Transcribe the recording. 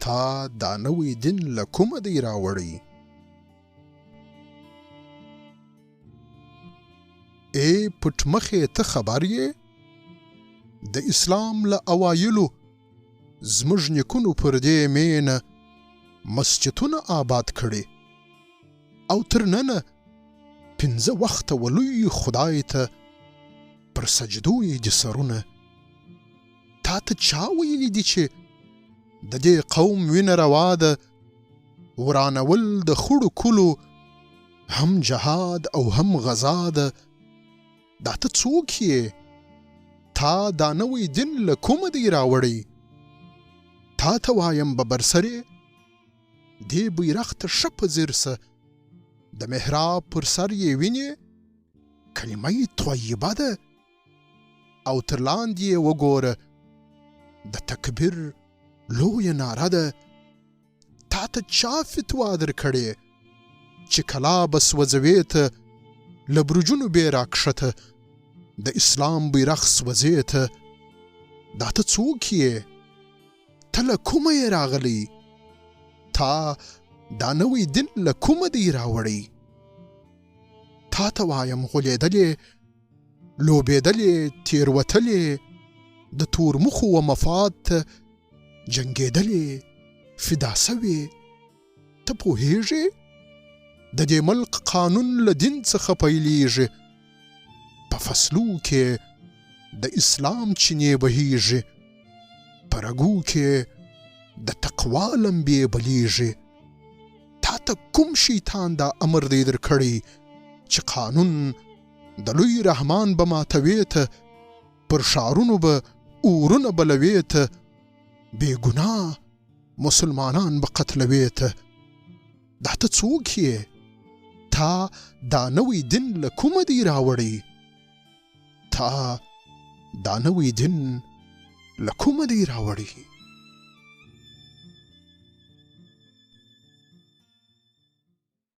تا دا نوی دین له کومه دی راوړی؟ ای پټ مخې ته خبر یې؟ د اسلام له اوایلو زموږ نیکونو پر دې مینه مسجدونه آباد کړي او تر ننه 5 وخته ولوی خدای ته پر سجدو یې دي سرونه. تا ته چا ویلي دي چې د دې قوم وینه روا ده؟ ورانول د خړو کلو هم جهاد او هم غزا ده. دا ته څوک یې؟ تا دا نوی دین له کومه دی راوړی؟ تا ته وایم ببرسرې دې بیرغ ته ښه په ځیر سه. د محراب پر سر یې وینې کلمه طیبه ده او تر لاندې یې وګوره د تکبیر لویه ناره ده. تا ته چا فتوا درکړې چې کلا به سوځوې ته له برجونو بې راکښته د اسلام بیرغ سوځې ته؟ دا ته څوک یې؟ ته له کومه یې راغلی؟ تا دا نوی دین له کومه دی راوړی؟ تا ته وایم غولېدلې لوبېدلې تېروتلې د تورمخو و مفاد ته جنګېدلې فدا سوې. ته پوهېږې د دې ملک قانون له دین څخه پیلېږي. په فصلو کې د اسلام چینې بهیږي، په رګو کې د تقوا لمبې بلیږي. تا ته کوم شیطان دا امر دی درکړی چې قانون د لوی رحمان به ماتوې ته، پر ښارونو به اورونه بلوې ته، بې ګناه مسلمانان به قتلوې ته؟ دا ته څوک یې؟ تا دا نوی دین له کومه دی راوړی؟ تا دا نوی دین له کومه دی راوړی؟